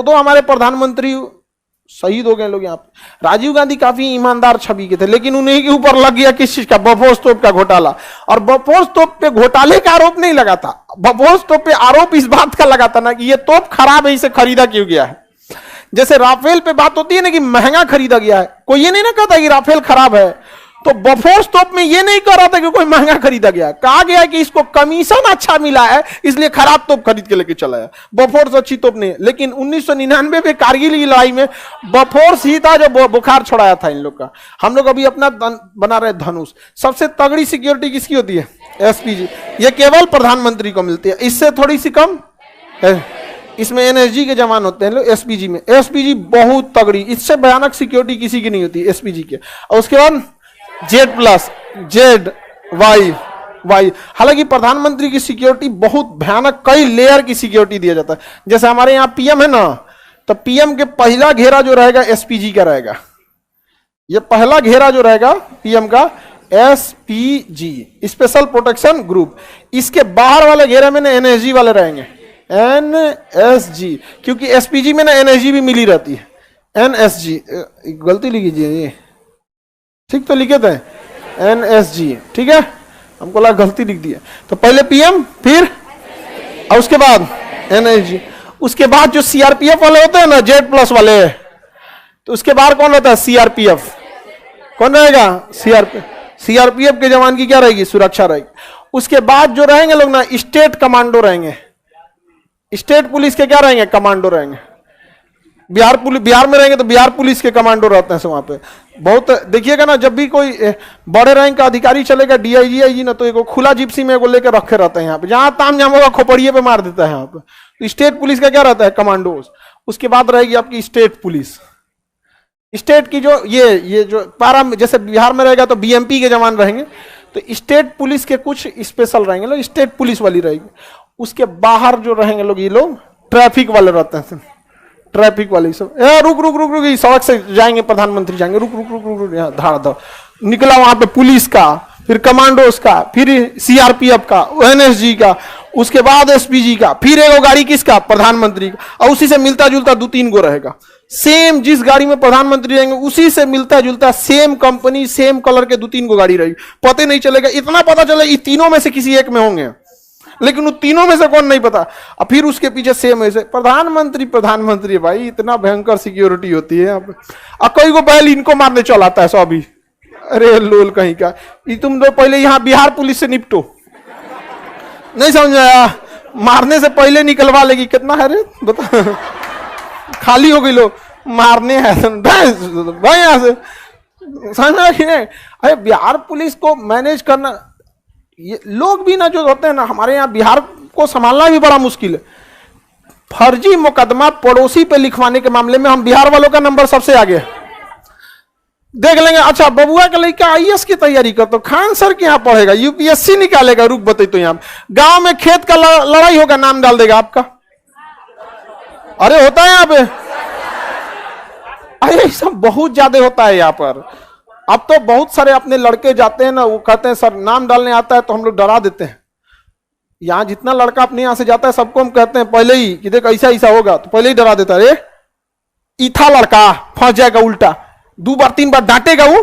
दो हमारे प्रधानमंत्री शहीद हो गए लोग यहाँ पे। राजीव गांधी काफी ईमानदार छवि के थे, लेकिन उन्हीं के ऊपर लग गया किस चीज का, बफोर्स तोप का घोटाला। और बफोर्स तोप पे घोटाले का आरोप नहीं लगा था, बफोर्स तोप पे आरोप इस बात का लगा था ना कि ये तोप खराब है, इसे खरीदा क्यों गया है। जैसे राफेल पे बात होती है ना कि महंगा खरीदा गया है, कोई ये नहीं ना कहता कि राफेल खराब है, तो बफोर्स तोप में ये नहीं कह रहा था कि कोई महंगा खरीदा गया है, कहा गया है कि इसको कमीशन अच्छा मिला है इसलिए खराब तोप खरीद के लेके चला है। बफोर्स अच्छी तोप नहीं है। लेकिन 1999 में कारगिल की लड़ाई में बफोर्स ही था जो बुखार छोड़ाया था इन लोग का। हम लोग अभी अपना बना रहे धनुष। सबसे तगड़ी सिक्योरिटी किसकी होती है? एसपीजी। ये केवल प्रधानमंत्री को मिलती है, इससे थोड़ी सी कम है। इसमें एनएसजी के जवान होते हैं लोग एसपीजी में। एसपीजी बहुत तगड़ी, इससे भयानक सिक्योरिटी किसी की नहीं होती एसपीजी के। और उसके बाद जेड प्लस, जेड वाई। हालांकि प्रधानमंत्री की सिक्योरिटी बहुत भयानक, कई लेयर की सिक्योरिटी दिया जाता है। जैसे हमारे यहाँ पीएम है ना, तो पीएम के पहला घेरा जो रहेगा एसपीजी का रहेगा। ये पहला घेरा जो रहेगा पीएम का एसपीजी, स्पेशल प्रोटेक्शन ग्रुप। इसके बाहर वाले घेरे में ना एनएसजी वाले रहेंगे, एनएसजी, क्योंकि एसपीजी में ना एनएसजी भी मिली रहती है। एनएसजी गलती लिख लीजिए, ये ठीक तो लिखे थे एनएसजी, ठीक है, हमको लगा गलती लिख दिया। तो पहले पीएम, फिर और उसके बाद एनएसजी। उसके बाद जो सीआरपीएफ वाले होते हैं ना, जेड प्लस वाले, तो उसके बाद कौन होता है? सीआरपीएफ। कौन रहेगा? सीआरपीएफ के जवान की क्या रहेगी? सुरक्षा रहेगी। उसके बाद जो रहेंगे लोग ना, स्टेट कमांडो रहेंगे। स्टेट पुलिस के क्या रहेंगे? कमांडो रहेंगे। बिहार में रहेंगे तो बिहार पुलिस के कमांडो रहते हैं वहां पे। बहुत देखिएगा ना, जब भी कोई बड़े रैंक का अधिकारी चलेगा, डीआईजी आईजी ना, तो एक खुला जिप्सी में एगो लेकर रखे रहते हैं यहाँ पे, जहां ताम जाम होगा खोपड़िए पे मार देता है यहाँ पे। तो स्टेट पुलिस का क्या रहता है? कमांडोज। उसके बाद रहेगी आपकी स्टेट पुलिस। स्टेट की जो ये जो पारा, जैसे बिहार में रहेगा तो बीएमपी के जवान रहेंगे, तो स्टेट पुलिस के कुछ स्पेशल रहेंगे लोग, स्टेट पुलिस वाली रहेगी। उसके बाहर जो रहेंगे लोग, ये लोग ट्रैफिक वाले रहते हैं, ट्रैफिक वाले सब। रुक रुक रुक रुक, सड़क से जाएंगे प्रधानमंत्री, जाएंगे, रुक रुक रुक रुक, यहाँ धाड़ धाड़ निकला वहां पे पुलिस का, फिर कमांडोज का, फिर सीआरपीएफ का, एनएसजी का, उसके बाद एसपीजी का, फिर एक गाड़ी किसका? प्रधानमंत्री का। और उसी से मिलता जुलता 2-3 गो रहेगा। सेम जिस गाड़ी में प्रधानमंत्री रहेंगे उसी से मिलता जुलता सेम कंपनी, सेम कलर के 2-3 गो गाड़ी रहेगी। पता नहीं चलेगा, इतना पता चलेगा ये तीनों में से किसी एक में होंगे, लेकिन उन तीनों में से कौन नहीं पता। और फिर उसके पीछे सेम ऐसे प्रधानमंत्री भाई, इतना भयंकर सिक्योरिटी होती है यहाँ पे। और कोई को बैल इनको मारने चल आता है सब ही। अरे लोल कहीं का, ये तुम लोग पहले यहाँ बिहार पुलिस से निपटो, नहीं समझ आया? मारने से पहले निकलवा लेगी। कितना है रे बता, खाली हो गई लोग मारने है भाई यहाँ से, समझ में। अरे बिहार पुलिस को मैनेज करना, ये लोग भी ना जो होते हैं ना, हमारे यहाँ बिहार को संभालना भी बड़ा मुश्किल है। फर्जी मुकदमा पड़ोसी पे लिखवाने के मामले में हम बिहार वालों का नंबर सबसे आगे है। देख लेंगे, अच्छा बबुआ का लड़का आईएएस की तैयारी कर, तो खान सर के यहाँ पढ़ेगा, यूपीएससी निकालेगा, रुक बते तो यहाँ गांव में खेत का लड़ाई होगा, नाम डाल देगा आपका। अरे होता है यहाँ पे, अरे सब बहुत ज्यादा होता है यहाँ पर। अब तो बहुत सारे अपने लड़के जाते हैं ना, वो कहते हैं सर नाम डालने आता है, तो हम लोग डरा देते हैं। यहाँ जितना लड़का अपने यहाँ से जाता है सबको हम कहते हैं पहले ही कि देख ऐसा ऐसा होगा, तो पहले ही डरा देता है। इथा लड़का फंस जाएगा उल्टा, 2 बार 3 बार डांटेगा वो,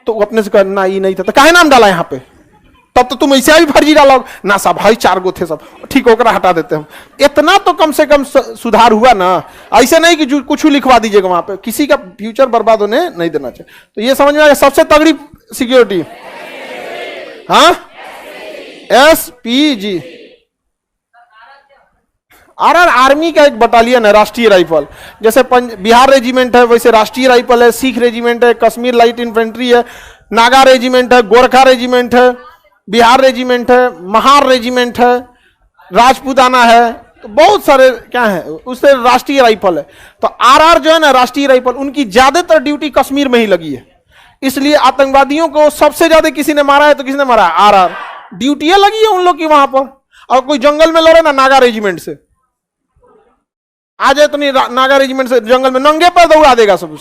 तो अपने से कहना ये नहीं था, तो काहे नाम डाला यहाँ पे? तब तो तुम ऐसे भी फर्जी डालो ना, सब भाई 4 गो थे सब, ठीक होकर हटा देते हैं। इतना तो कम से कम सुधार हुआ ना। ऐसे नहीं कि जो कुछ लिखवा दीजिएगा वहां पे, किसी का फ्यूचर बर्बाद होने नहीं देना चाहिए। तो ये समझ में आया सबसे तगड़ी सिक्योरिटी, हाँ, एसपीजी। आरआर आर्मी का एक बटालियन है, राष्ट्रीय राइफल। जैसे बिहार रेजिमेंट है वैसे राष्ट्रीय राइफल है, सिख रेजिमेंट है, कश्मीर लाइट इन्फेंट्री है, नागा रेजिमेंट है, गोरखा रेजिमेंट है, बिहार रेजिमेंट है, महार रेजिमेंट है, राजपूताना है, तो बहुत सारे क्या है, उससे राष्ट्रीय राइफल है। तो आरआर जो है ना राष्ट्रीय राइफल, उनकी ज्यादातर ड्यूटी कश्मीर में ही लगी है। इसलिए आतंकवादियों को सबसे ज्यादा किसी ने मारा है तो किसने मारा है? आरआर। ड्यूटियां लगी है उन लोग की वहां पर। और कोई जंगल में लड़े ना नागा रेजिमेंट से आ जाए तो नहीं, नागा रेजिमेंट से जंगल में नंगे पर दौड़ा देगा सब।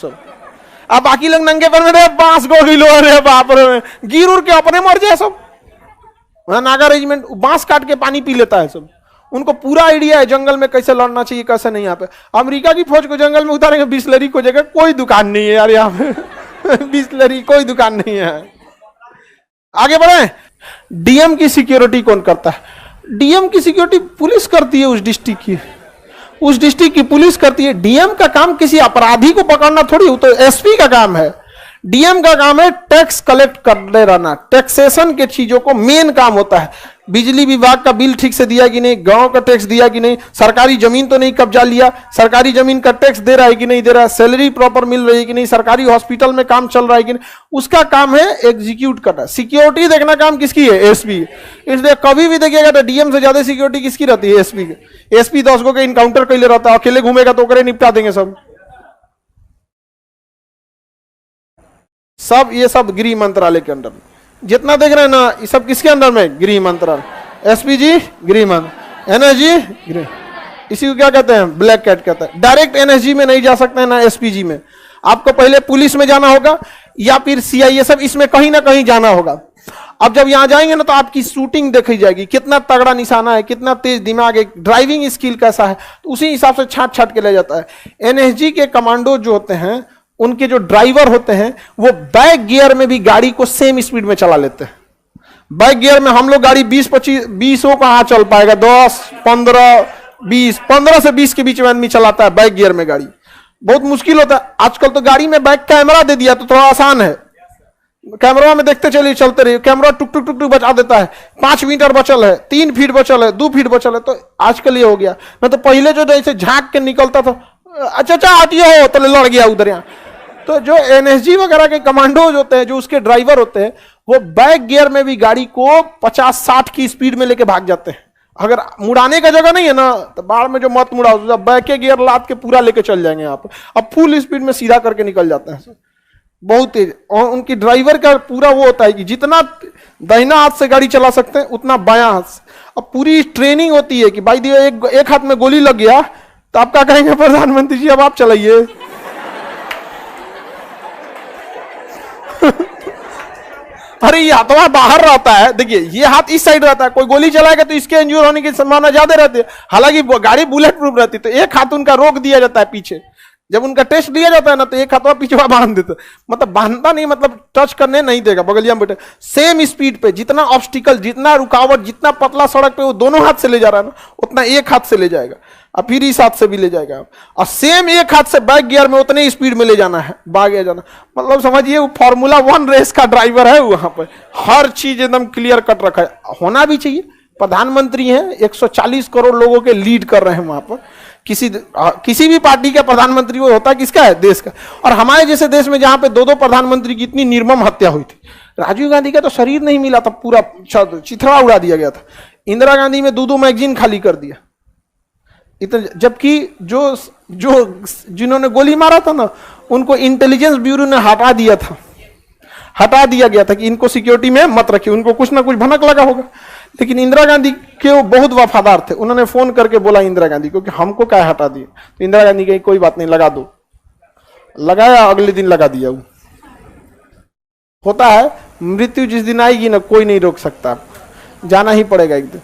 अब बाकी लोग नंगे पर में बांस गोली लो, अरे बाप रे, गिर उड़ के अपने मर जाए सब। नागा रेजिमेंट बांस काट के पानी पी लेता है सब, उनको पूरा आइडिया है जंगल में कैसे लड़ना चाहिए कैसे नहीं। यहाँ पे अमेरिका की फौज को जंगल में उतारेंगे, बिस्लरी को जगह कोई दुकान नहीं है यार यहाँ पे बिस्लरी कोई दुकान नहीं है। आगे बढ़े। डीएम की सिक्योरिटी कौन करता है? डीएम की सिक्योरिटी पुलिस करती है, उस डिस्ट्रिक्ट की पुलिस करती है। डीएम का काम किसी अपराधी को पकड़ना थोड़ी, वो तो एसपी का काम है। डीएम का काम है टैक्स कलेक्ट करते रहना, टैक्सेशन के चीजों को मेन काम होता है। बिजली विभाग का बिल ठीक से दिया कि नहीं, गांव का टैक्स दिया कि नहीं, सरकारी जमीन तो नहीं कब्जा लिया, सरकारी जमीन का टैक्स दे रहा है कि नहीं दे रहा है, सैलरी प्रॉपर मिल रही है कि नहीं, सरकारी हॉस्पिटल में काम चल रहा है कि नहीं, उसका काम है एग्जीक्यूट करना। सिक्योरिटी देखना काम किसकी है? एसपी। इसलिए कभी भी देखिएगा तो डीएम से ज्यादा सिक्योरिटी किसकी रहती है? एसपी की। एसपी 10 गो के इनकाउंटर कैले रहता है, अकेले घूमेगा तो ओकरे निपटा देंगे सब। ये सब गृह मंत्रालय के अंडर में जितना देख रहे हैं ना, ये सब किसके अंडर में? गृह मंत्रालय। एसपीजी गृह मंत्रालय, एनएसजी गृह, इसी को क्या कहते हैं? ब्लैक कैट कहते हैं। डायरेक्ट एनएसजी में नहीं जा सकते हैं ना एसपीजी में, आपको पहले पुलिस में जाना होगा या फिर सीआईएसएफ, इसमें कहीं ना कहीं जाना होगा। अब जब यहां जाएंगे ना तो आपकी शूटिंग देखी जाएगी, कितना तगड़ा निशाना है, कितना तेज दिमाग है, ड्राइविंग स्किल कैसा है, तो उसी हिसाब से छाट छाट के ले जाता है। एनएसजी के कमांडो जो होते हैं, उनके जो ड्राइवर होते हैं, वो बैक गियर में भी गाड़ी को सेम स्पीड में चला लेते हैं। बैक गियर में हम लोग गाड़ी 20 को कहां चल पाएगा? 10, 15, 20, 15 से 20 के बीच में आदमी चलाता है बैक गियर में गाड़ी, बहुत मुश्किल होता है। आजकल तो गाड़ी में बैक कैमरा दे दिया तो थोड़ा आसान है, कैमरा में देखते चलिए चलते रहिए, कैमरा टुक टुक टुक टुक बचा देता है। 5 मीटर बचल है, 3 फीट बचल है, 2 फीट बचल है, तो आजकल ये हो गया। मैं तो पहले जो जैसे झांक के निकलता था, अच्छा हटिए हो तो लड़ गया उधर यहाँ। तो जो एनएसजी वगैरह के कमांडोज होते हैं, जो उसके ड्राइवर होते हैं, वो बैक गियर में भी गाड़ी को 50-60 की स्पीड में लेके भाग जाते हैं। अगर मुड़ाने का जगह नहीं है ना, तो बाढ़ में जो मत मुड़ाओ, तो बैक गियर लाद के पूरा लेके चल जाएंगे आप। अब फुल स्पीड में सीधा करके निकल जाते हैं, बहुत तेज। और उनकी ड्राइवर का पूरा वो होता है कि जितना दाहिना हाथ से गाड़ी चला सकते हैं उतना बायां हाथ से। अब पूरी ट्रेनिंग होती है कि भाई दिया एक हाथ में गोली लग गया तो आप क्या कहेंगे? प्रधानमंत्री जी अब आप चलाइए अरे ये हाथवा बाहर रहता है, देखिए ये हाथ इस साइड रहता है, कोई गोली चलाएगा तो इसके इंजूर होने की संभावना ज्यादा रहती है। हालांकि गाड़ी बुलेट प्रूफ रहती है, तो एक हाथ उनका रोक दिया जाता है पीछे। जब उनका टेस्ट लिया जाता है ना, तो एक हाथवा पीछे बांध देता, मतलब बांधता नहीं, मतलब टच करने नहीं देगा, बगलिया में बैठे सेम स्पीड पे। जितना ऑब्स्टिकल, जितना रुकावट, जितना पतला सड़क पे वो दोनों हाथ से ले जा रहा है ना, उतना एक हाथ से ले जाएगा, और फिर इस हाथ से भी ले जाएगा, और सेम एक हाथ से बैक गियर में उतने स्पीड में ले जाना है, भागे जाना। मतलब समझिए वो फॉर्मूला 1 रेस का ड्राइवर है। वहां पर हर चीज एकदम क्लियर कट रखा है, होना भी चाहिए। प्रधानमंत्री हैं, 140 करोड़ लोगों के लीड कर रहे हैं वहां पर। किसी भी पार्टी का प्रधानमंत्री वो होता है किसका है? देश का। और हमारे जैसे देश में जहां पे 2 प्रधानमंत्री की इतनी निर्मम हत्या हुई थी, राजीव गांधी का तो शरीर नहीं मिला था, पूरा चिथड़ा उड़ा दिया गया था। इंदिरा गांधी में 2 मैगजीन खाली कर दिया इतना, जबकि जिन्होंने गोली मारा था ना, उनको इंटेलिजेंस ब्यूरो ने हटा दिया गया था कि इनको सिक्योरिटी में मत रखिए, उनको कुछ ना कुछ भनक लगा होगा। लेकिन इंदिरा गांधी के वो बहुत वफादार थे, उन्होंने फोन करके बोला इंदिरा गांधी को कि हमको क्या हटा दिए, तो इंदिरा गांधी कही कोई बात नहीं, लगा दो। लगाया, अगले दिन लगा दिया। वो होता है, मृत्यु जिस दिन आएगी ना, कोई नहीं रोक सकता, जाना ही पड़ेगा एक दिन।